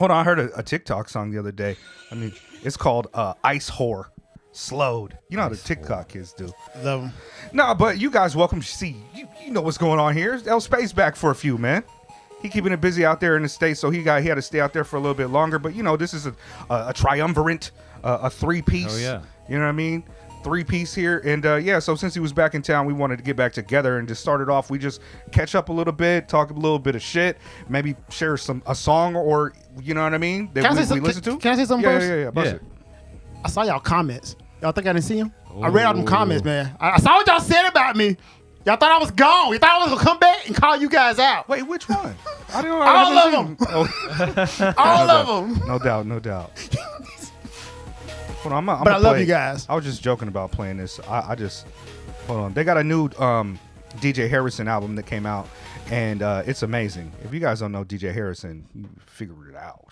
Hold on, I heard a TikTok song the other day. I mean, it's called Ice Whore Slowed. You know how the TikTok kids do. Love them. No, but you guys welcome. See, you know what's going on here. L-spade's back for a few, man. He keeping it busy out there in the States, so he had to stay out there for a little bit longer. But, you know, this is a triumvirate, a three-piece. Oh, yeah. You know what I mean? Three-piece here. And, so since he was back in town, we wanted to get back together and just started off. We just catch up a little bit, talk a little bit of shit, maybe share a song or, you know what I mean, that we listen to. Can I say something first? Yeah. Bust it. I saw y'all comments. Y'all think I didn't see them? I read all them comments, man. I saw what y'all said about me. Y'all thought I was gone. You thought I was going to come back and call you guys out. Wait, which one? I don't know. All of them. Oh. All of them. No doubt. Hold on, But I love you guys. I was just joking about playing this. I just hold on. They got a new DJ Harrison album that came out, and it's amazing. If you guys don't know DJ Harrison, you figured it out.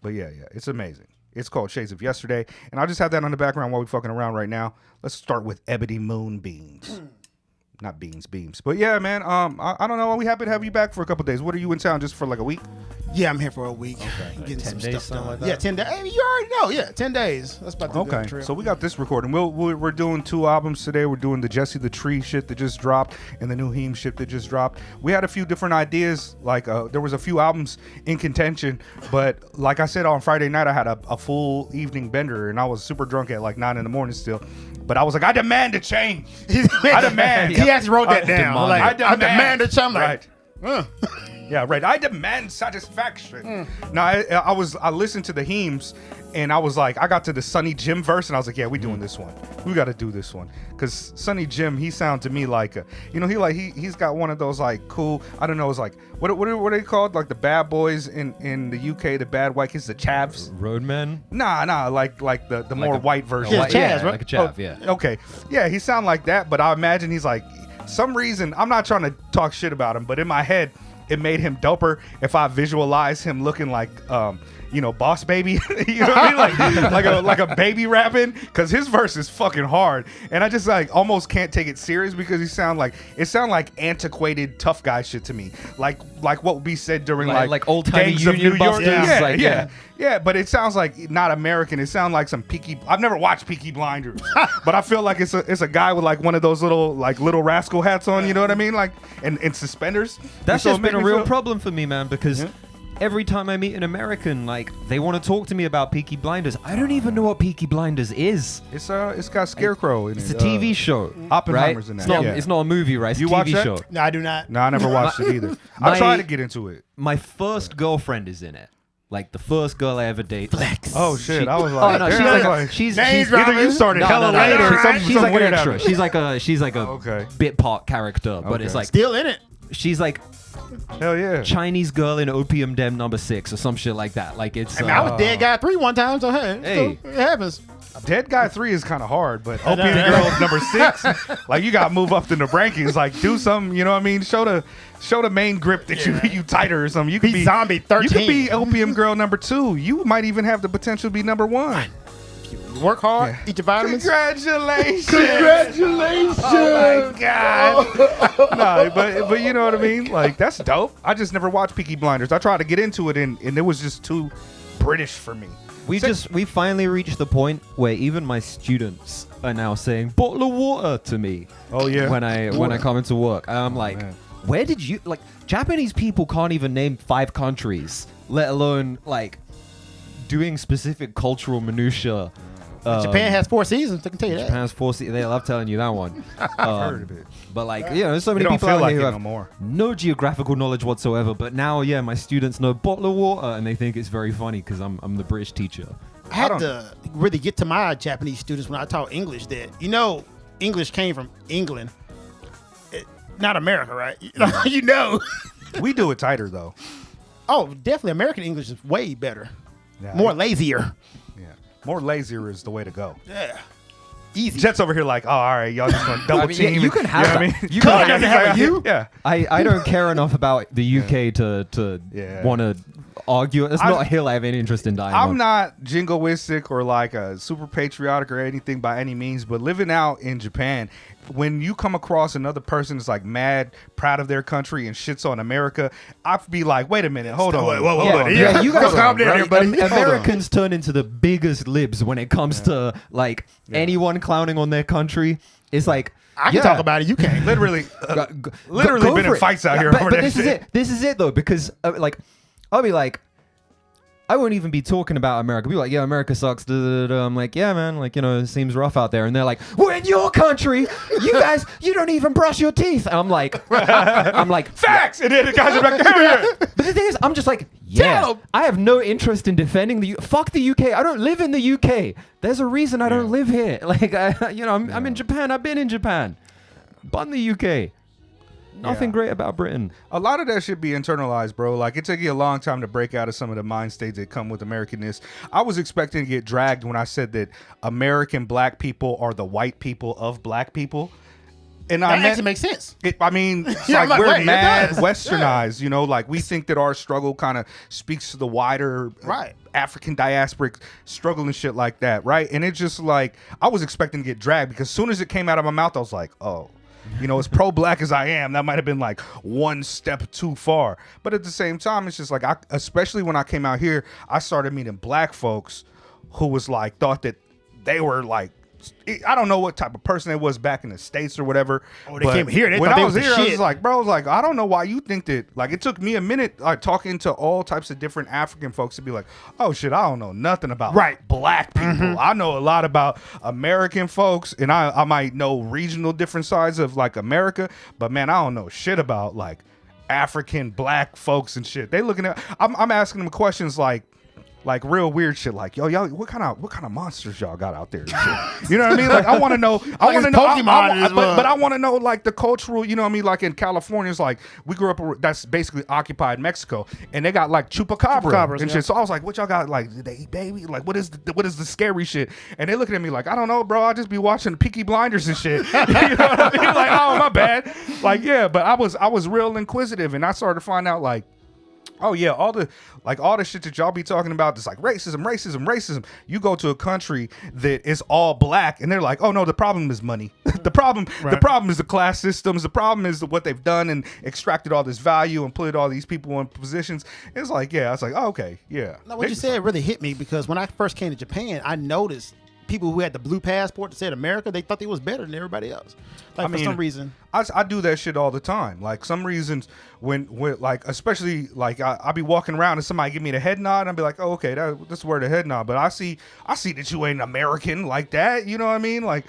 But yeah, it's amazing. It's called Shades of Yesterday, and I'll just have that on the background while we're fucking around right now. Let's start with Ebony Moonbeams. Not beans, beams. But yeah, man, I don't know. Are we happy to have you back for a couple days? What are you in town just for like a week? Yeah, I'm here for a week. Okay. Getting 10 some days, stuff done. like that? Yeah, 10 days. You already know. Yeah, 10 days. That's about the Okay, trip. so we got this recording. We're doing 2 albums today. We're doing the Jesse the Tree shit that just dropped and the new Heem shit that just dropped. We had a few different ideas. Like there was a few albums in contention, but like I said on Friday night, I had a full evening bender and I was super drunk at like 9 a.m. still. But I was like, I demand a change. I demand. He actually wrote that down. I demand a change. Like, right. Yeah, right. I demand satisfaction. No, I listened to the Heems, and I was like, I got to the Sonny Jim verse, and I was like, yeah, we doing this one. We got to do this one, because Sonny Jim, he sound to me like, he's got one of those like cool. I don't know, it's like what are they called? Like the bad boys in the UK, the bad white kids, the chavs. Roadmen? Nah, like the more white version. Yeah, chavs, right? Like a chav, yeah. Okay, yeah, he sound like that, but I imagine he's like, some reason, I'm not trying to talk shit about him, but in my head, it made him doper if I visualize him looking like, Boss Baby. You know what I mean? Like a baby rapping, because his verse is fucking hard, and I just like almost can't take it serious because it sound like antiquated tough guy shit to me, like what would be said during like old timey gangs of Union New York. busters. Yeah, but it sounds like not American. It sounds like some Peaky. I've never watched Peaky Blinders, but I feel like it's a guy with like one of those little rascal hats on. You know what I mean? Like and suspenders. That's just been a real problem for me, man, because every time I meet an American, like, they want to talk to me about Peaky Blinders. I don't even know what Peaky Blinders is. It's got Scarecrow in it. It's a TV show. Oppenheimer's right? in that. It's not a movie, right? It's You a watch TV that? show. No, I do not. No, I never watched it either. I tried to get into it. My first girlfriend is in it. Like, the first girl I ever dated. Flex. Oh shit! I was like, she's either you started hella late or something. She's like an extra. She's like a bit part character, but it's like Still in it. she's like hell yeah, Chinese girl in Opium Den number 6 or some shit like that. Like it's. I mean, I was Dead Guy 3 one time, so hey, it happens. Dead Guy 3 is kind of hard, but Opium Girl is number 6. Like you got to move up in the rankings. Like do something, you know what I mean? Show the main grip that you tighter or something. You could be Zombie 13. You could be Opium Girl number 2. You might even have the potential to be number 1. You work hard, eat your vitamins. Congratulations! Oh my god! No, but you know what I mean? Like that's dope. I just never watched Peaky Blinders. I tried to get into it and it was just too British for me. We finally reached the point where even my students are now saying bottle of water to me. Oh yeah. When I come into work, I'm like, where did you like? Japanese people can't even name 5 countries, let alone like doing specific cultural minutia. Japan has 4 seasons. I can tell you that. Japan has 4 seasons. They love telling you that one. I've heard of it. But like, there's so many don't people feel out like here who it have no more. no geographical knowledge whatsoever. But now, my students know bottle of water, and they think it's very funny because I'm the British teacher. I had to really get to my Japanese students when I taught English that, English came from England, not America, right? You know. We do it tighter though. Oh, definitely. American English is way better. Yeah, More lazier. Yeah. More lazier is the way to go. Yeah. Easy. Jet's over here like, oh, all right, y'all just going to double team. you can have that. What I mean? You can have you. Yeah. I don't care enough about the UK to want to argue. That's not a hill I have any interest in dying on. I'm not jingoistic or like a super patriotic or anything by any means, but living out in Japan, when you come across another person that's like mad proud of their country and shits on America, I'd be like, wait a minute, hold on. Yeah, you guys calm down, everybody. Americans turn into the biggest libs when it comes to like anyone clowning on their country. It's like, I can talk about it. You can't. Literally go been for in it. fights out here But over that this shit. is it. This is it though, because like, I'll be like, I won't even be talking about America. Be like, yeah, America sucks. Da, da, da, da. I'm like, yeah, man. Like, you know, it seems rough out there. And they're like, we're in your country. You guys, you don't even brush your teeth. And I'm like, facts. And then the guys are like, here. But the thing is, I'm just like, yeah, I have no interest in defending fuck the UK. I don't live in the UK. There's a reason I don't live here. Like, I'm in Japan. I've been in Japan. But in the UK. Nothing great about Britain. A lot of that should be internalized, bro. Like, it took you a long time to break out of some of the mind states that come with Americanness. I was expecting to get dragged when I said that American black people are the white people of black people. And that actually makes sense. It's Yeah, like we're wait, it mad does. westernized, you know, like we think that our struggle kind of speaks to the wider African diasporic struggle and shit like that, right? And it's just like, I was expecting to get dragged because as soon as it came out of my mouth, I was like, oh. You know, as pro-black as I am, that might have been like one step too far. But at the same time, it's just like, especially when I came out here, I started meeting black folks who was like, thought that they were like, I don't know what type of person they was back in the States or whatever. Oh, they came here. They when thought I they was was the here, I shit. was like, bro, I don't know why you think that. Like, it took me a minute, like, talking to all types of different African folks to be like, oh shit, I don't know nothing about black people. I know a lot about American folks, and I might know regional different sides of like America, but man, I don't know shit about like African black folks and shit. They looking at, I'm asking them questions like real weird shit, like, yo, y'all, what kind of monsters y'all got out there? And shit? You know what I mean? Like, I want to know. I want to know. But I want to know, like, the cultural. You know what I mean? Like in California, it's like we grew up. That's basically occupied Mexico, and they got like chupacabras and shit. So I was like, what y'all got? Like, did they eat baby? Like, what is the scary shit? And they looking at me like, I don't know, bro. I just be watching Peaky Blinders and shit. You know what I mean? Like, oh, my bad. Like, yeah, but I was real inquisitive, and I started to find out like, oh yeah, all the shit that y'all be talking about, it's like racism. You go to a country that is all black, and they're like, oh no, the problem is money. the problem is the class systems. The problem is what they've done and extracted all this value and put all these people in positions. It's like, yeah, it's like, oh, okay, yeah. Now, what you said really hit me because when I first came to Japan, I noticed people who had the blue passport that said America, they thought they was better than everybody else. Like, for some reason. I do that shit all the time. Like, some reasons when like, especially like I be walking around and somebody give me the head nod, and I'll be like, oh, okay, that's where the head nod. But I see that you ain't American like that. You know what I mean? Like,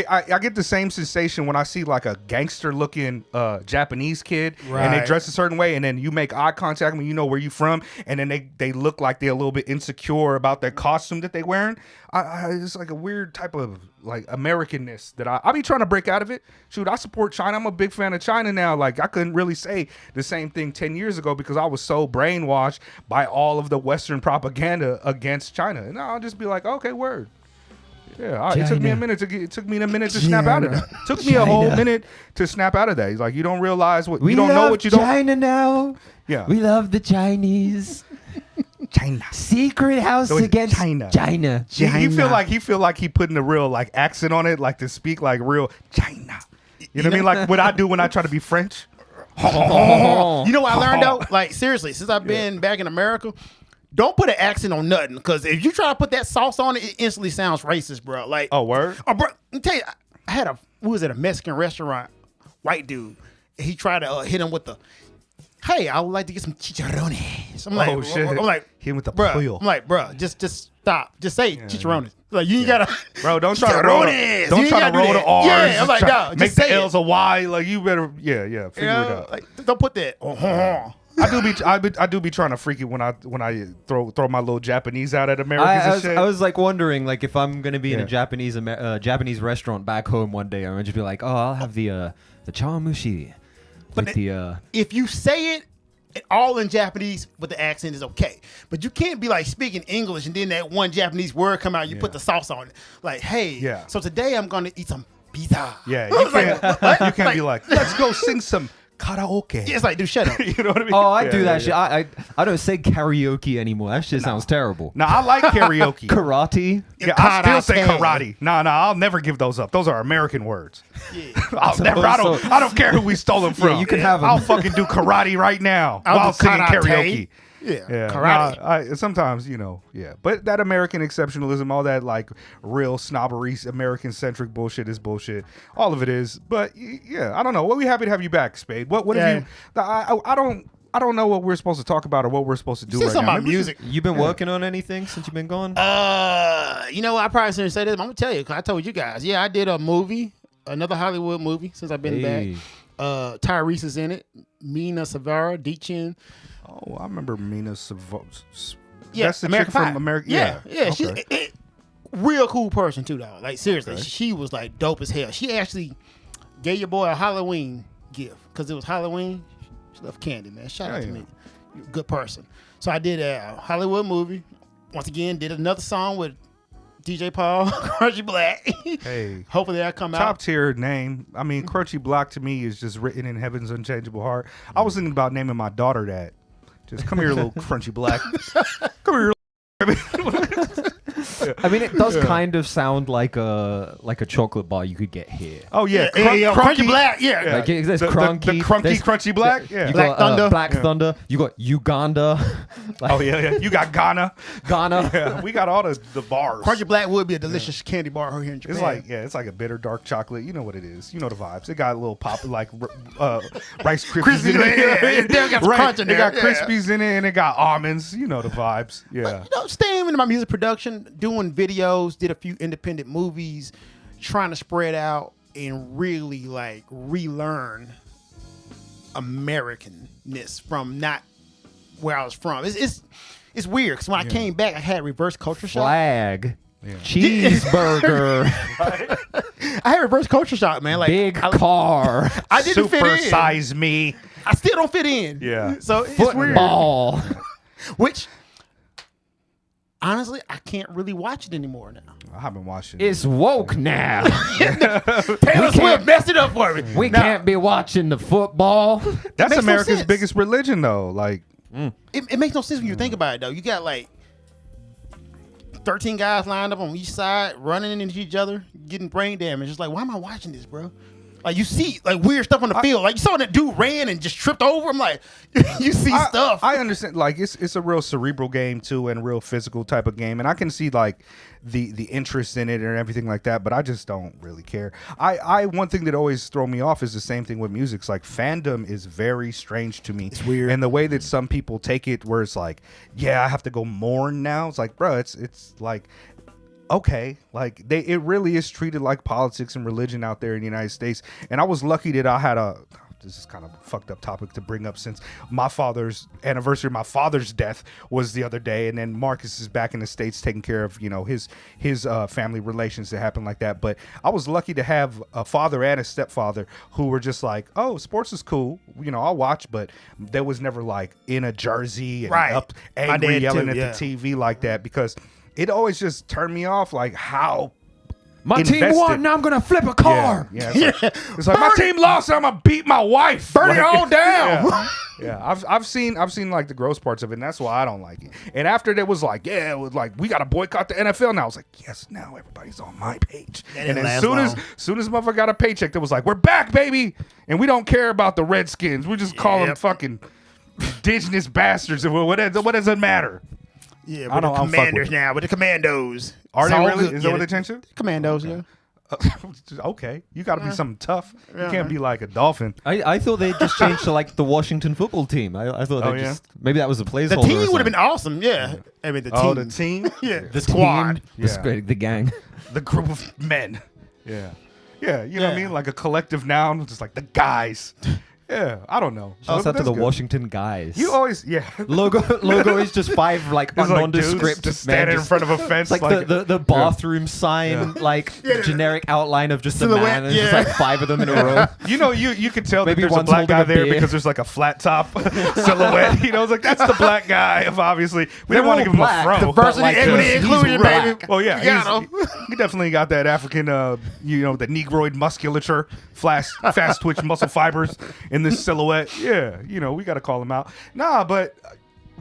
I get the same sensation when I see like a gangster looking Japanese kid and they dress a certain way, and then you make eye contact when you know where you from, and then they look like they're a little bit insecure about their costume that they wearing. It's like a weird type of like Americanness that I be trying to break out of it. Shoot, I support China. I'm a big fan of China now. Like, I couldn't really say the same thing 10 years ago because I was so brainwashed by all of the Western propaganda against China. And now I'll just be like, okay, word. Yeah, it took me a minute to snap out of that. It took me a whole minute to snap out of that. He's like, you don't realize what you don't know what you don't. China now. Yeah, we love the Chinese. China secret house against China. He feel like he putting a real like accent on it, like to speak like real China. You know what I mean? Like what I do when I try to be French. You know what I learned though? Like, seriously, since I've been back in America, don't put an accent on nothing, because if you try to put that sauce on it, it instantly sounds racist, bro. Like, oh, word? Oh, bro, let me tell you, I had a Mexican restaurant, white dude, and he tried to hit him with the, hey, I would like to get some chicharrones. I'm like, oh, shit. I'm like, hit him with the pollo. I'm like, bro, just stop. Just say chicharrones. Like, you ain't gotta, bro. Don't try to roll the R's. Yeah, I'm like, no, make the L's a Y. Like, you better, figure it out. Like, don't put that. I do be trying to freak it when I throw my little Japanese out at Americans and shit. I was like wondering, like, if I'm gonna be in a Japanese restaurant back home one day, I'm gonna just be like, oh, I'll have the chamushi. But if you say it all in Japanese with the accent is okay, but you can't be like speaking English and then that one Japanese word come out, you put the sauce on it. Like, hey, so today I'm gonna eat some pizza. Yeah, you can't be like, let's go sing some karaoke. Yeah, it's like, dude, shut up. You know what I mean? Oh, I do that shit. I don't say karaoke anymore. That shit sounds terrible. Now I like karaoke. Karate. Yeah, I still say karate. Nah, I'll never give those up. Those are American words. Yeah. I don't care who we stole them from. Yeah, you can have 'em. I'll fucking do karate right now I'll while do singing karate. karaoke. Yeah, karate. Nah, sometimes, yeah. But that American exceptionalism, all that like real snobbery, American-centric bullshit is bullshit. All of it is. But yeah, I don't know. Well, we happy to have you back, Spade. What have you? I don't know what we're supposed to talk about or what we're supposed to do right Something now. about music. You been working on anything since you've been gone? You know, I probably shouldn't say this, but I'm gonna tell you, 'cause I told you guys. Yeah, I did a movie, another Hollywood movie since I've been back. Tyrese is in it. Mina Savara, Deechin. Oh, I remember Mina Savo. Yeah, That's the American chick Pie. from America. Yeah. Okay. She's real cool person too, though. Like seriously, she was like dope as hell. She actually gave your boy a Halloween gift because it was Halloween. She left candy, man. Shout out to me. You're a good person. So I did a Hollywood movie. Once again, did another song with DJ Paul, Crunchy Black. Hey. Hopefully that'll come Top out. tier name. I mean, Crunchy Black to me is just written in heaven's unchangeable heart. I was thinking about naming my daughter that. Just come here, little Crunchy Black. Come here. I mean, it does kind of sound like a chocolate bar you could get here. Oh yeah, Crunchy Black. Yeah. Like there's the Crunky, Crunky there's- Crunchy Black. Yeah. You Black got Thunder. Black Thunder. You got Uganda. Like, Oh yeah. You got Ghana. Ghana. Yeah, we got all the bars. Crunchy Black would be a delicious candy bar here in Japan. It's like a bitter dark chocolate. You know what it is. You know the vibes. It got a little pop like Rice Krispies Crispy, in it. yeah. It got some crunch in It got there, yeah. Krispies in it and it got almonds. You know the vibes. Yeah. You know, staying into my music production, doing videos, did a few independent movies, trying to spread out and really like relearn Americanness from not where I was from. It's weird because when I came back, I had reverse culture shock. Flag. Yeah. Cheeseburger. I had reverse culture shock, man. Like Big car. I didn't fit Super in. size me. I still don't fit in. Yeah. So it's weird. Football. Which honestly, I can't really watch it anymore now. I haven't watched it. It's woke now. Taylor Swift messed it up for me. We can't be watching the football. That's makes no America's sense. biggest religion, though. Like, It makes no sense when you think about it, though. You got like 13 guys lined up on each side, running into each other, getting brain damage. It's like, why am I watching this, bro? Like, you see like weird stuff on the field. Like, you saw that dude ran and just tripped over. I'm like, you see stuff. I understand. Like, it's a real cerebral game too, and a real physical type of game, and I can see like the interest in it and everything like that. But I just don't really care. I one thing that always throw me off is the same thing with music. It's like fandom is very strange to me. It's weird. and the way that some people take it, where it's like, yeah, I have to go mourn now. It's like, bro, it's like. Okay, like it really is treated like politics and religion out there in the United States. And I was lucky that I had this is kind of a fucked up topic to bring up since my father's anniversary of my father's death was the other day, and then Marcus is back in the States taking care of his family relations that happened like that. But I was lucky to have a father and a stepfather who were just like, oh, sports is cool, I'll watch, but there was never like in a jersey and Right. up My angry dad yelling too, at yeah. the TV like that, because it always just turned me off, like how My team invested. won. Now I'm gonna flip a car. Yeah, it's like my team lost. I'm gonna beat my wife. Burn it Like, all down. Yeah, I've seen like the gross parts of it, and that's why I don't like it. And after that was like, it was like we gotta boycott the NFL now. I was like, yes, now everybody's on my page. That And didn't as last soon as motherfucker got a paycheck, that was like, we're back, baby, and we don't care about the Redskins. We just call them Yep. fucking indigenous bastards. And what does it matter? Yeah, I with the don't fuck with commanders it. now, with the commandos. Are It's they all really? good. Is Yeah, that what they changed to? Commandos, yeah. Okay, you got to be something tough. You Yeah. can't be like a dolphin. I thought they just changed to like the Washington football team. I thought Oh, they yeah? just maybe that was a placeholder. The or team would have something. been awesome, yeah. I mean, the team. Oh, the team, Yeah, the squad. team, Yeah. the gang. the group of men. Yeah, you know what I Yeah. mean, like a collective noun, just like the guys. Yeah, I don't know. Shouts out to That's the good. Washington guys. You always, logo is just 5 like It's like nondescript dudes just standing in front of a fence, It's like the bathroom sign, like generic outline of just Silhouette, a man. And yeah. just like 5 of them in a row. You could tell that Maybe there's a one's black guy holding a there beer. because there's like a flat top silhouette. It's like that's the black guy. Obviously, we They're didn't want to all give him black. a fro. Diversity, like, equity, he's inclusion, black. baby. Well, yeah, You got him. he definitely got that African, the Negroid musculature, fast twitch muscle fibers in in this silhouette. Yeah, you know, we got to call him out. Nah, but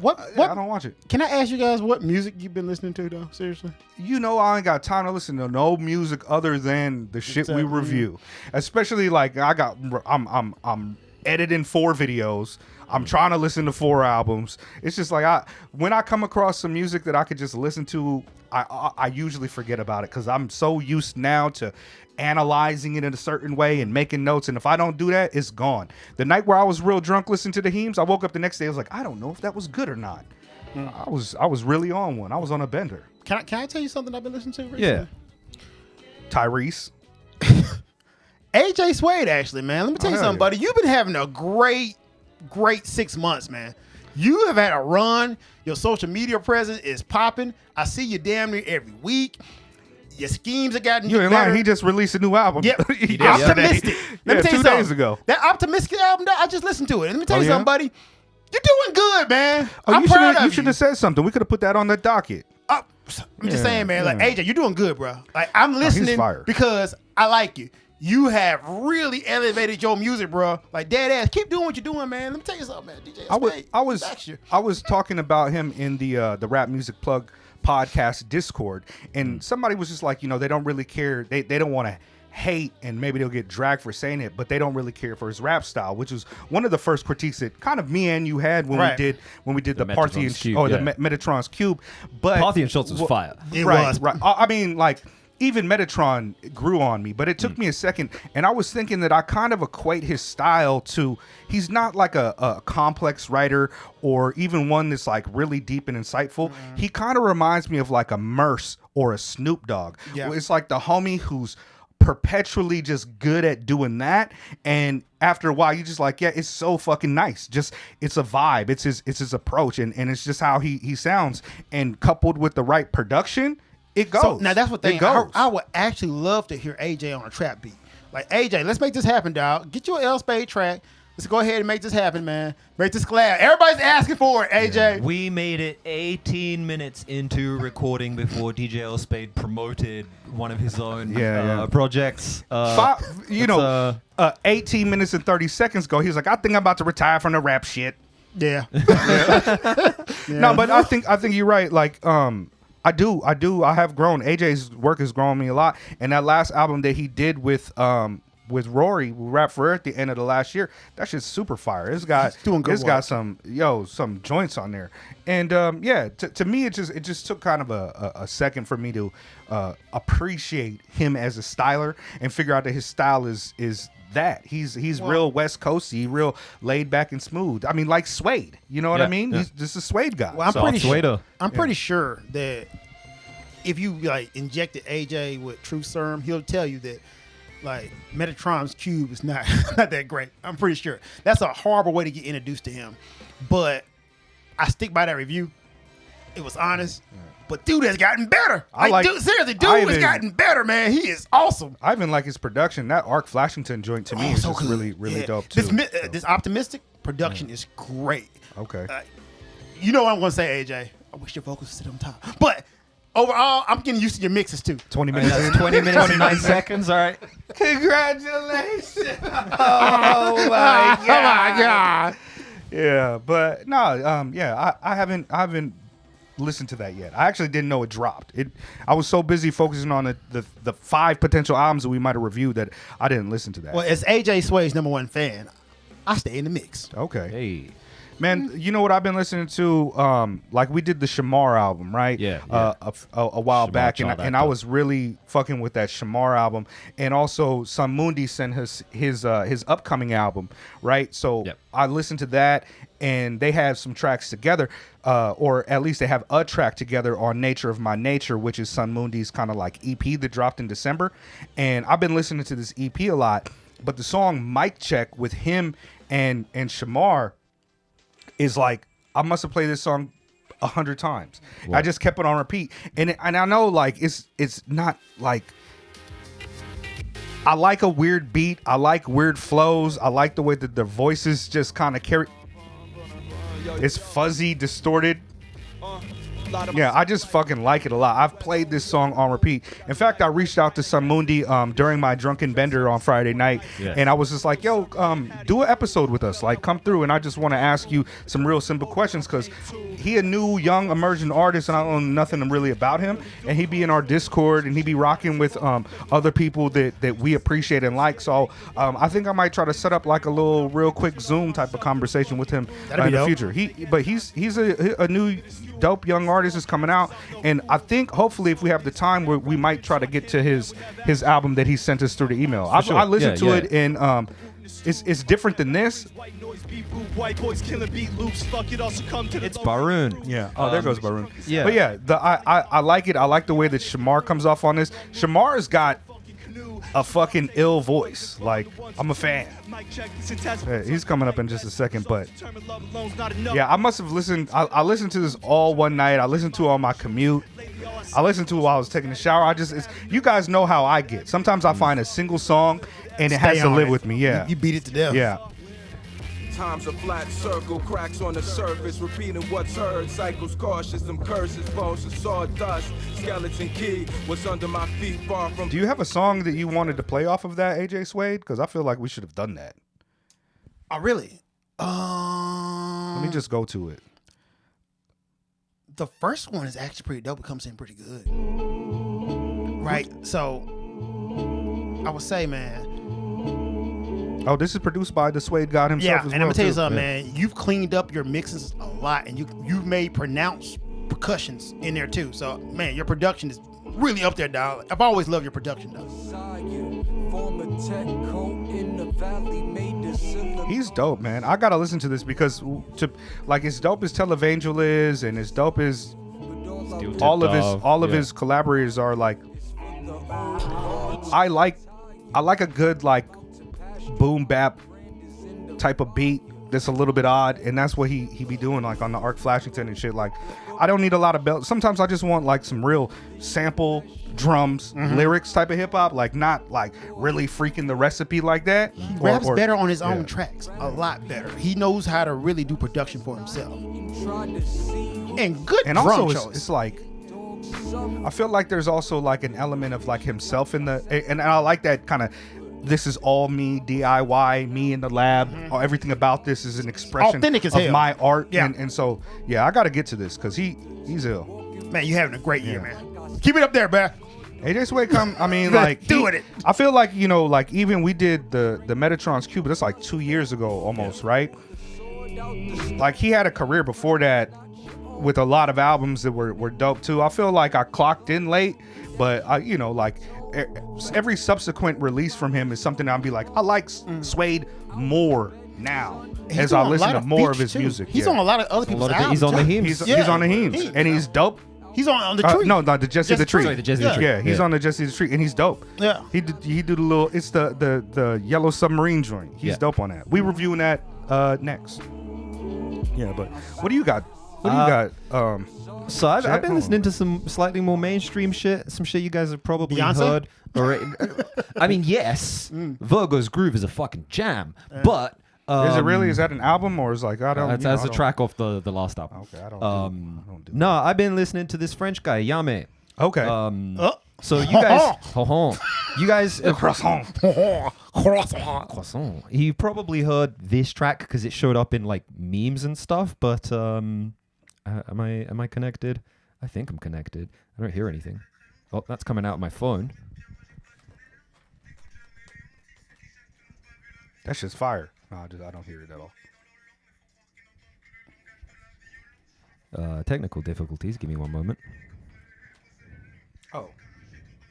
What? I don't watch it. Can I ask you guys what music you've been listening to though? Seriously. You know, I ain't got time to listen to no music other than the shit we review. Especially like I'm editing 4 videos. I'm trying to listen to 4 albums. It's just like when I come across some music that I could just listen to, I usually forget about it because I'm so used now to analyzing it in a certain way and making notes. And if I don't do that, it's gone. The night where I was real drunk listening to the Heems, I woke up the next day. I was like, I don't know if that was good or not. I was really on one. I was on a bender. Can I tell you something I've been listening to recently? Yeah. Tyrese. AJ Suede, actually, man. Let me tell you something, yeah. buddy. You've been having a great 6 months, man. You have had a run. Your social media presence is popping. I see you damn near every week. Your schemes have gotten You ain't better. lying. He just released a new album. Yep. Yesterday. Optimistic. Let me tell you 2 something. days ago. That Optimistic album, I just listened to it. Let me tell you yeah? something, buddy. You're doing good, man. Oh, I'm proud of you should have said something. We could have put that on the docket. I'm just saying, man. Like AJ, you're doing good, bro. Like I'm he's listening fire. because I like you. You have really elevated your music, bro. Like dead ass. Keep doing what you're doing, man. Let me tell you something, man. DJ I was talking about him in the Rap Music Plug podcast Discord, and somebody was just like, you know, they don't really care. They don't want to hate, and maybe they'll get dragged for saying it, but they don't really care for his rap style, which was one of the first critiques that kind of me and you had when we did the Parthian Cube, the Metatron's Cube. But Parthian Schultz was fire. It was. Right. I mean, like, even Metatron grew on me, but it took me a second, and I was thinking that I kind of equate his style to, he's not like a complex writer or even one that's like really deep and insightful. He kind of reminds me of like a Merce or a Snoop Dogg. Yeah. It's like the homie who's perpetually just good at doing that, and after a while you just like, yeah, it's so fucking nice. Just it's a vibe. It's his approach, and it's just how he sounds, and coupled with the right production, it goes. So now that's what it goes. I would actually love to hear AJ on a trap beat. Like AJ, let's make this happen, dog. Get you an L-spade track. Let's go ahead and make this happen, man. Make this collab. Everybody's asking for it, AJ. We made it 18 minutes into recording before DJ L-spade promoted one of his own projects. 18 minutes and 30 seconds ago, he was like, I think I'm about to retire from the rap shit. Yeah. No, but I think you're right. Like, I have grown. AJ's work has grown me a lot. And that last album that he did with Rory, Rap for Earth, at the end of the last year, that shit's super fire. It's got some joints on there. And to me, it just took kind of a second for me to appreciate him as a styler and figure out that his style is that he's real West Coasty, real laid back and smooth. I mean, like Suede, you know what I mean? He's just a Suede guy. Well, I'm pretty sure that if you like injected AJ with True Serum, he'll tell you that like Metatron's Cube is not that great. I'm pretty sure that's a horrible way to get introduced to him, but I stick by that review. It was honest. But dude has gotten better. Seriously, dude has gotten better, man. He is awesome. I even like his production. That Ark Flashington joint to me is just really dope too. This optimistic production is great. Okay. You know what I'm going to say, AJ? I wish your vocals would sit on top. But overall, I'm getting used to your mixes too. 20 minutes in. 20 minutes and 9 seconds. All right. Congratulations. Oh my God. Oh my God. Yeah, but no, I haven't listened to that yet. I actually didn't know it dropped. I was so busy focusing on the 5 potential albums that we might have reviewed that I didn't listen to that. Well, as AJ Suede's #1 fan, I stay in the mix. Okay. Hey. Man, you know what I've been listening to? Like we did the Shamar album, right? Yeah. A while Shamar back, saw that and I was really fucking with that Shamar album. And also, Sun Mundi sent his upcoming album, right? So I listened to that, and they have some tracks together, or at least they have a track together on Nature of My Nature, which is Sun Mundi's kind of like EP that dropped in December. And I've been listening to this EP a lot, but the song Mic Check with him and Shamar is like, I must have played this song 100 times. Whoa. I just kept it on repeat, and I know like it's not like, I like a weird beat. I like weird flows. I like the way that the voices just kind of carry. It's fuzzy, distorted. Yeah, I just fucking like it a lot. I've played this song on repeat. In fact, I reached out to Samundi during my drunken bender on Friday night, and I was just like, "Yo, do an episode with us. Like, come through." And I just want to ask you some real simple questions because he a new, young, emerging artist, and I don't know nothing really about him. And he be in our Discord, and he be rocking with other people that we appreciate and like. So I think I might try to set up like a little, real quick Zoom type of conversation with him in the future. He's a new, dope young artist is coming out, and I think hopefully if we have the time, we might try to get to his album that he sent us through the email. I listened to it, and it's different than this. It's Baroon. Yeah. Oh, there goes Baroon. Yeah. But yeah, I like it. I like the way that Shamar comes off on this. Shamar's got a fucking ill voice. Like, I'm a fan. Yeah, he's coming up in just a second, but yeah, I must have listened. I listened to this all one night. I listened to it on my commute. I listened to it while I was taking a shower. You guys know how I get. Sometimes I find a single song and it has to live with me. Yeah. You beat it to death. Yeah. Time's a flat circle, cracks on the surface, repeating what's heard, cycles cautious, some curses, bones of sawdust, skeleton key, what's under my feet, far from... Do you have a song that you wanted to play off of that, AJ Suede? Because I feel like we should have done that. Oh, really? Let me just go to it. The first one is actually pretty dope. It comes in pretty good. Right? So, I would say, man... Oh, this is produced by the Suede God himself as well. And I'm gonna tell you too. something, man. You've cleaned up your mixes a lot, and you've made pronounced percussions in there too. So, man, your production is really up there, dog. I've always loved your production, dog. He's dope, man. I gotta listen to this because, as dope as Televangel is, and as dope as all of his collaborators are, like, I like a good like boom bap type of beat that's a little bit odd, and that's what he be doing, like on the Art Flashington and shit. Like, I don't need a lot of bells. Sometimes I just want like some real sample drums, lyrics type of hip hop, like not like really freaking the recipe like that. He raps better on his own tracks, a lot better. He knows how to really do production for himself, and good. And drum also, it's like, I feel like there's also like an element of like himself in the, and I like that kind of. This is all me, DIY, me in the lab. Everything about this is an expression authentic as of hell. my art. Yeah. And so, yeah, I got to get to this because he's ill. Man, you having a great year, man. Keep it up there, man. AJ Suede doing it. I feel like, like even we did the Metatron's Cube, but that's like 2 years ago almost, right? Like he had a career before that with a lot of albums that were dope too. I feel like I clocked in late, but every subsequent release from him is something I'll be like, I like Suede more now as I listen to more of his music. He's on a lot of other people's albums. He's on the Heems. He's on the Heems, and he's dope. He's on the Tree. No, the Jesse the Tree. Sorry, the Jesse the Tree. Yeah, he's on the Jesse the Tree, and he's dope. Yeah, he did the little. It's the Yellow Submarine joint. He's dope on that. We reviewing that next. Yeah, but what do you got? What do you got? So I've been listening to some slightly more mainstream shit, some shit you guys have probably Beyonce? heard. Already. I mean, yes, Virgo's Groove is a fucking jam, but is it really? Is that an album or is like I don't? That's a track off the last album. Okay, I don't do no, I've been listening to this French guy Yame. Okay. So you guys, you guys, croissant. croissant. You probably heard this track because it showed up in like memes and stuff. But am I connected? I think I'm connected. I don't hear anything. Oh, that's coming out of my phone. That shit's fire. No, I don't hear it at all. Technical difficulties. Give me one moment. Oh,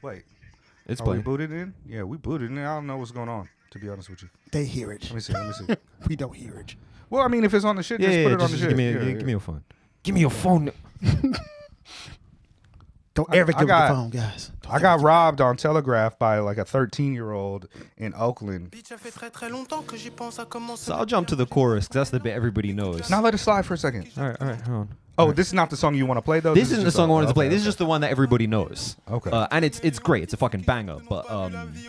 wait. It's Are playing. we booted in? Yeah, we booted in. I don't know what's going on, to be honest with you. They hear it. Let me see. We don't hear it. Well, I mean, if it's on the shit, just put it on the shit. Give me your phone. Give me your phone. Don't ever give up the phone, guys. I got robbed on Telegraph by like a 13-year-old in Oakland. So I'll jump to the chorus because that's the bit everybody knows. Now let it slide for a second. All right, hold on. Oh, this is not the song you want to play though. This isn't the song I wanted to play. This is just the one that everybody knows. Okay. And it's great. It's a fucking banger. But he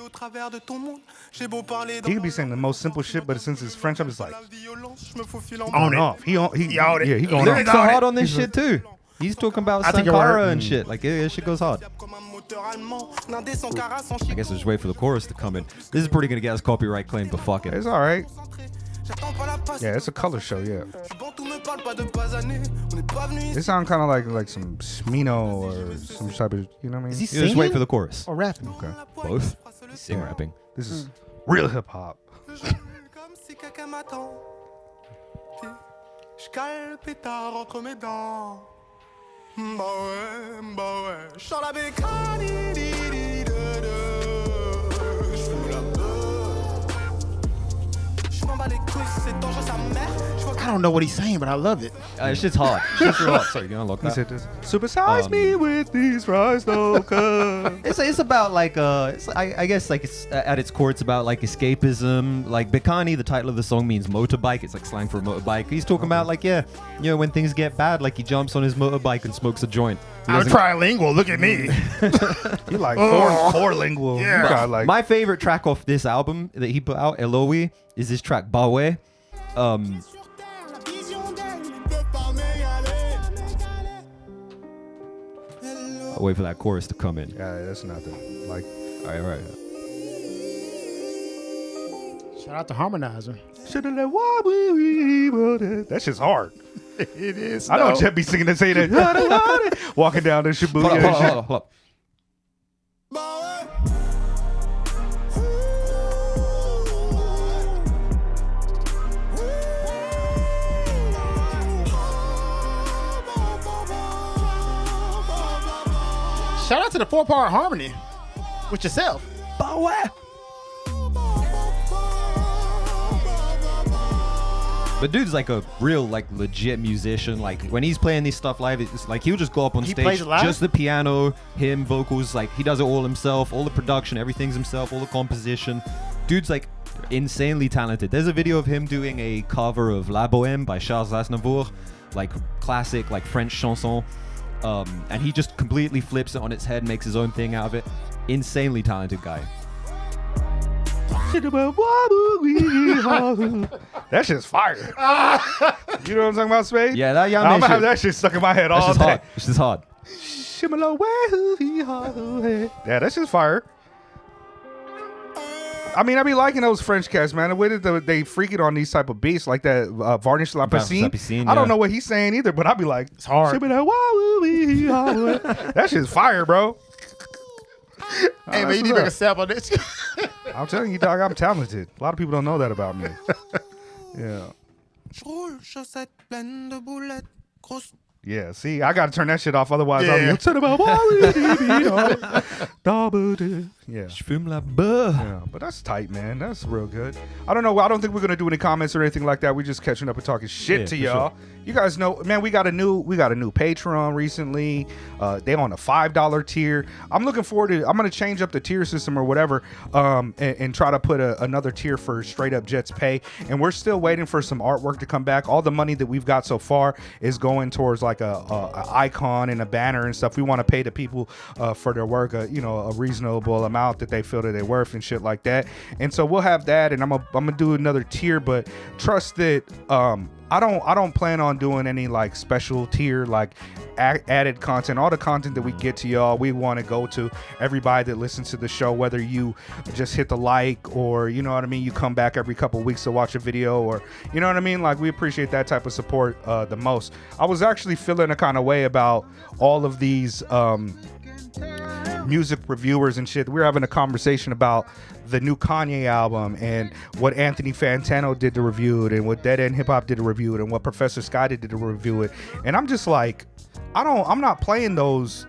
could be saying the most simple shit, but since it's French, I'm just like on it. off. He going lyrics off. are hard on this shit too. He's talking about I take your Sankara word. and shit. Like, this shit goes hard. I guess I'll just wait for the chorus to come in. This is pretty gonna get us copyright claim, but fuck it. It's all right. Yeah, it's a color show. Yeah. It sounds kind of like some Smino or some type of, you know what I mean? Is he You singing just wait for the chorus. or rapping? Okay. Both. He's sing rapping. This is real hip hop. I don't know what he's saying, but I love it. It's just hard. It's real hard. Sorry, you unlock He that. said this. Supersize me with these fries, though, cuz. It's about like I guess like it's at its core it's about like escapism. Like Bikani, the title of the song means motorbike. It's like slang for a motorbike. He's talking about like when things get bad, like he jumps on his motorbike and smokes a joint. I'm trilingual. Look at me. You like four lingual. Yeah. You got like My favorite track off this album that he put out, Eloe, is this track Bawe. I'll wait for that chorus to come in. yeah, that's nothing. Like, All right. Shout out to Harmonizer. shoulda let why we wrote it. That shit's hard. It is. I know Jet be singing and saying that. Walking down the Shibuya and shit. Hold up. Shout out to the 4-part harmony with yourself. But dude's like a real, like, legit musician. Like, when he's playing this stuff live, it's like he'll just go up on He stage, plays it live? just the piano, him, vocals. Like, he does it all himself, all the production, everything's himself, all the composition. Dude's like insanely talented. There's a video of him doing a cover of La Bohème by Charles Aznavour, like classic, like French chanson. And he just completely flips it on its head, makes his own thing out of it. Insanely talented guy. That shit's fire. You know what I'm talking about, Spade? Yeah, that young I'm man gonna have shit. that shit stuck in my head That's all just day. hard. It's just hard. Yeah, that's just fire. I mean, I be liking those French cats, man. The way that they freaking on these type of beats, like that Varnish La Piscine. Piscine, I don't yeah. know what he's saying either, but I be like, It's hard. That shit's fire, bro. Hey, man, you need to make a sample of this. I'm telling you, dog, I'm talented. A lot of people don't know that about me. Yeah. Yeah, see, I gotta turn that shit off, otherwise I'll be yeah. Yeah, but that's tight, man. That's real good. I don't know. I don't think we're gonna do any comments or anything like that. We're just catching up and talking shit to for y'all. sure. You guys know, man. We got a new Patreon recently. They on a $5 tier. I'm looking forward to. I'm gonna change up the tier system or whatever, and try to put another tier for straight up Jets pay. And we're still waiting for some artwork to come back. All the money that we've got so far is going towards like a icon and a banner and stuff. We want to pay the people for their work, a reasonable amount that they feel that they're worth and shit like that. And so we'll have that, and I'm gonna do another tier, but trust that I don't plan on doing any like special tier like added content. All the content that we get to y'all, we want to go to everybody that listens to the show, whether you just hit the like or you know what I mean, you come back every couple of weeks to watch a video, or you know what I mean, like we appreciate that type of support the most. I was actually feeling a kind of way about all of these music reviewers and shit. We were having a conversation about the new Kanye album and what Anthony Fantano did to review it, and what Dead End Hip Hop did to review it, and what Professor Sky did to review it. And I'm just like, I'm not playing those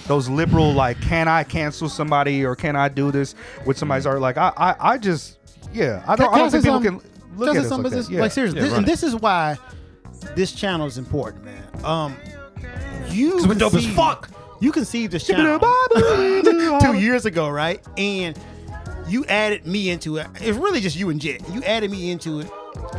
liberal like, can I cancel somebody or can I do this with somebody's art? Like I just I don't think people can look at it like that. Yeah. Like seriously, and this is why this channel is important, man. You we're dope as fuck. You conceived this channel 2 years ago, right? And you added me into it. It's really just you and Jet. You added me into it,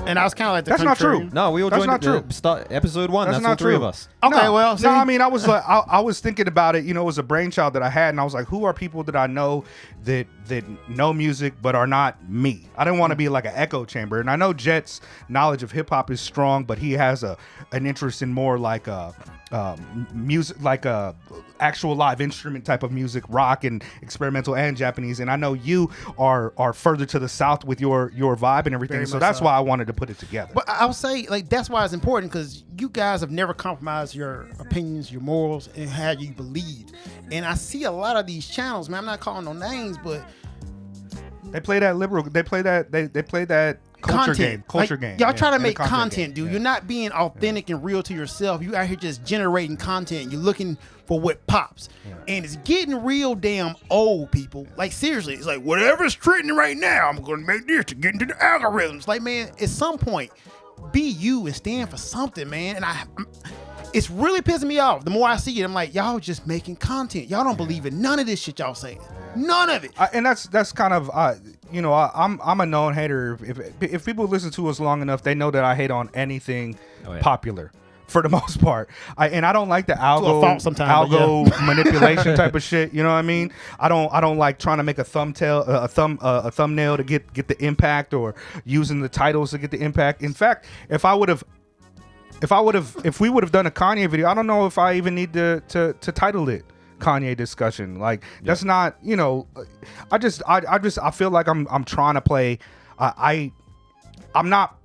and I was kind of like the That's not contrarian. true. No, we all That's joined not true. Start episode 1. That's not all three true. of us. Okay, No, well, see? no, I mean, I was like, I was thinking about it. You know, it was a brainchild that I had, and I was like, who are people that I know that know music but are not me? I didn't want to be like an echo chamber. And I know Jet's knowledge of hip hop is strong, but he has an interest in more like music, like actual live instrument type of music, rock and experimental and Japanese. And I know you are further to the south with your vibe and everything. Very So much that's so. why I wanted to put it together. But I'll say, like, that's why it's important, because you guys have never compromised your opinions, your morals, and how you believe. And I see a lot of these channels, man. I'm not calling no names, but they play that liberal. They play that. They play that culture game. Culture Like, game. Y'all yeah, try to and make the content, game. dude. Yeah. You're not being authentic and real to yourself. You out here just generating content. You're looking for what pops. And it's getting real damn old, people. Like, seriously, it's like, whatever's trending right now, I'm going to make this to get into the algorithms. Like, man, at some point, be you and stand for something, man. And it's really pissing me off. The more I see it, I'm like, y'all just making content. Y'all don't believe in none of this shit y'all saying. None of it. And that's kind of I'm a known hater. If people listen to us long enough, they know that I hate on anything popular for the most part. I don't like the algo manipulation type of shit. You know what I mean? I don't like trying to make a thumbnail to get the impact, or using the titles to get the impact. In fact, if we would have done a Kanye video, I don't know if I even need to title it Kanye discussion. Like, that's not, I feel like I'm trying to play. I'm not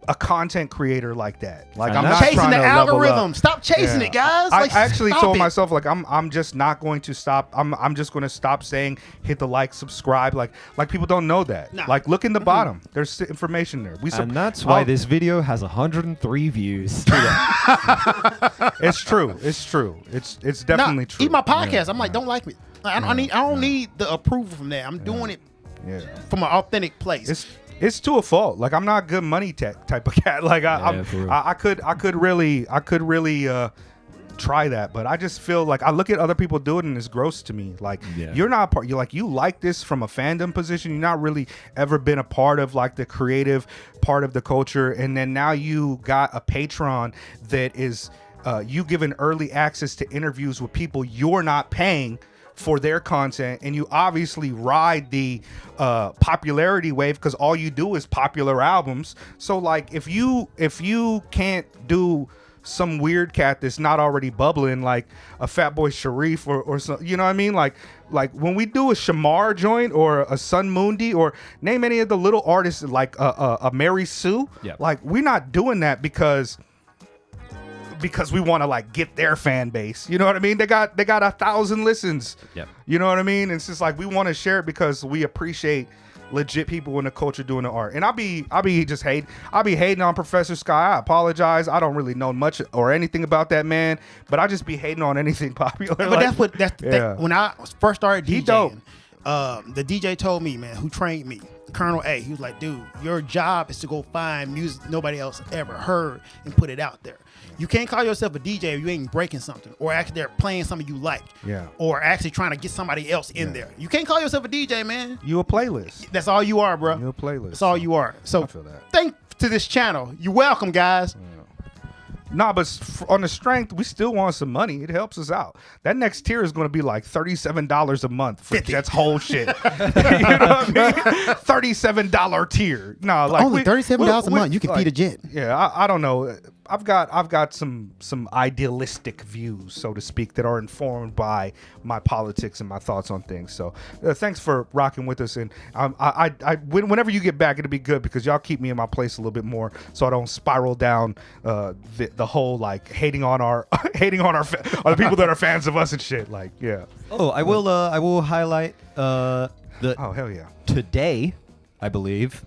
a content creator like that. Like, I'm not chasing trying the to level algorithm. up. Stop chasing it, guys. I Like, actually stop told it. myself, like, I'm just not going to stop. I'm just going to stop saying hit the like, subscribe. Like people don't know that. Nah. Like, look in the bottom. There's information there. And that's why this video has 103 views. It's true. It's true. It's definitely true. Even my podcast, I'm like, don't like me. I don't need the approval from that. I'm doing it from an authentic place. It's to a fault. Like, I'm not good money type of cat. Like, I could really try that, but I just feel like I look at other people do it and it's gross to me. Like, you're not part. You like this from a fandom position. You're not really ever been a part of, like, the creative part of the culture, and then now you got a Patreon that is you giving early access to interviews with people you're not paying for their content, and you obviously ride the popularity wave because all you do is popular albums. So, like, if you can't do some weird cat that's not already bubbling, like a Fatboy Sharif or some, you know what I mean? Like when we do a Shamar joint or a Sun Mundi, or name any of the little artists, like a Mary Sue, like, we're not doing that because we want to, like, get their fan base. You know what I mean? They got 1,000 listens. You know what I mean? It's just like, we want to share it because we appreciate legit people in the culture doing the art. And I'll be hating on Professor Sky. I apologize. I don't really know much or anything about that man, but I just be hating on anything popular. But like, that's the thing. When I first started He dope. DJing, the DJ told me, man, who trained me, Colonel A, he was like, dude, your job is to go find music nobody else ever heard and put it out there. You can't call yourself a DJ if you ain't breaking something, or actually they're playing something you like, or actually trying to get somebody else in there. You can't call yourself a DJ, man. You a playlist. That's all you are, bro. You a playlist. That's all you are. So I feel that. thanks to this channel. You're welcome, guys. Nah, but on the strength, we still want some money. It helps us out. That next tier is going to be like $37 a month for Jet's whole shit. You know what I mean? $37 tier. No, like, only $37 a month. You can feed a Jet. Yeah, I don't know. I've got some idealistic views, so to speak, that are informed by my politics and my thoughts on things. So thanks for rocking with us, and whenever you get back, it'll be good because y'all keep me in my place a little bit more, so I don't spiral down the whole, like, hating on the people that are fans of us and shit. Like, Oh, I will highlight that. Oh, hell yeah. Today, I believe,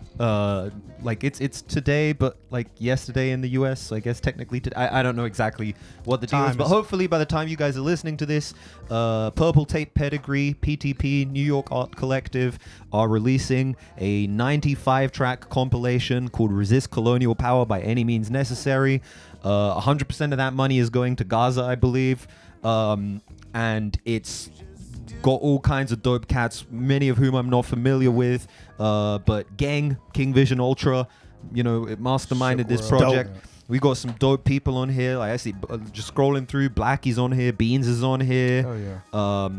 like, it's today, but like yesterday in the US, I guess technically today. I don't know exactly what the deal is, but hopefully by the time you guys are listening to this, Purple Tape Pedigree, PTP, New York Art Collective are releasing a 95-track compilation called Resist Colonial Power by Any Means Necessary. 100% of that money is going to Gaza, I believe, and it's got all kinds of dope cats, many of whom I'm not familiar with, but Gang, King Vision Ultra, it masterminded this project. Dope. We got some dope people on here. Like, I see, just scrolling through, Blackie's on here, Beans is on here. Oh,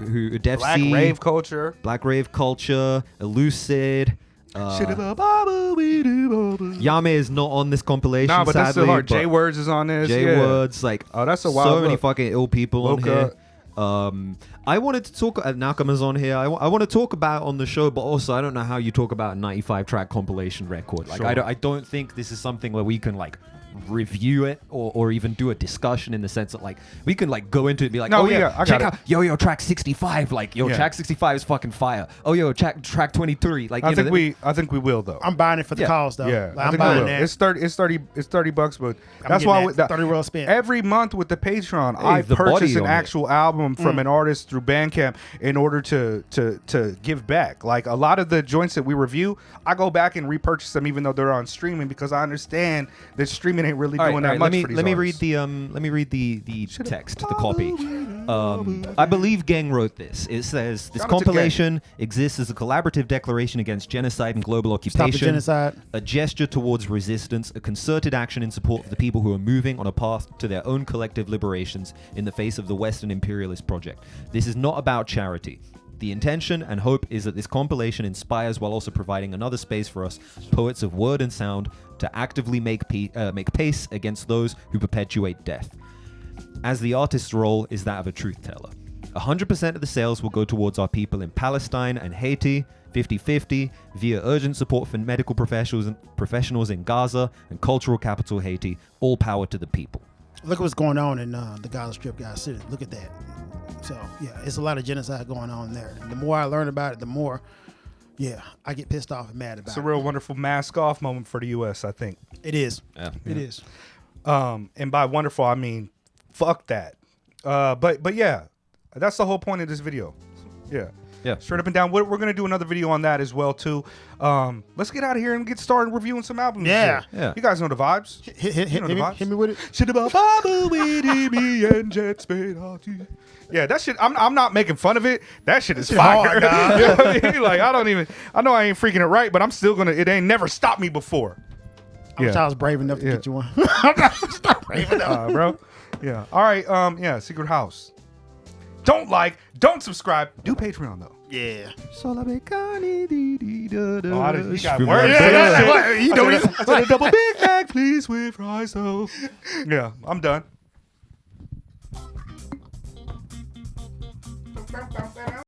yeah. Def Black C, Rave Culture, Elucid. Yame is not on this compilation. Nah, but sadly, that's still hard. but J Words is on this. J yeah. Words, like that's a wild so many look. fucking ill people on Woke here. I wanted to talk. Nakama's on here. I want to talk about on the show, but also I don't know how you talk about a 95 track compilation record. Like Sure. I don't think this is something where we can like review it or even do a discussion in the sense that like we can like go into it and be like, No, oh yeah, yeah, I check got out yo track 65, like yo Yeah. track 65 is fucking fire. Oh yo track 23, like I you know, think we will though. I'm buying it for the Yeah. cause though. Yeah, Like, I I'm think we buying will. that. It's $30, but I'm that's getting why that. 30 well spent. every month with the Patreon, Hey, I the purchase body an on it. actual album from an artist through Bandcamp in order to give back. Like a lot of the joints that we review, I go back and repurchase them even though they're on streaming because I understand that streaming ain't really doing that much for these let me artists. read the text, the copy. I believe Gang wrote this. It says this Shout out to compilation exists as a collaborative declaration against genocide and global Stop the occupation, genocide. a gesture towards resistance, a concerted action in support of the people who are moving on a path to their own collective liberations in the face of the Western imperialist project. This is not about charity. The intention and hope is that this compilation inspires while also providing another space for us, poets of word and sound, to actively make pace against those who perpetuate death. As the artist's role is that of a truth teller. 100% of the sales will go towards our people in Palestine and Haiti, 50-50, via urgent support for medical professionals in Gaza and cultural capital Haiti. All power to the people. Look at what's going on in the Gaza Strip, guys. Seriously, look at that. So, yeah, it's a lot of genocide going on there. The more I learn about it, the more, yeah, I get pissed off and mad about it. It's a real wonderful mask off moment for the U.S., I think. It is. Yeah. It is. And by wonderful, I mean, fuck that. But yeah, that's the whole point of this video. Yeah. Yeah. Straight up and down. We're going to do another video on that as well, too. Let's get out of here and get started reviewing some albums. Yeah. Yeah. You guys know the vibes. Hit know the vibes. me with it. Shit about Baba Weedy, me and Jet Spade. Yeah, that shit. I'm not making fun of it. That shit is fire. hard, dog. You know what I mean? Like I know I ain't freaking it right, but I'm still gonna. It ain't never stopped me before. I wish I was brave enough to Yeah. get you one. I'm not brave enough. Bro. Yeah. All right. Yeah. Secret House. Don't subscribe. Do Patreon though. Yeah. Oh, you got Screw words. me. What? You know I said a double Big Mac, please, with fries though. Yeah, I'm done.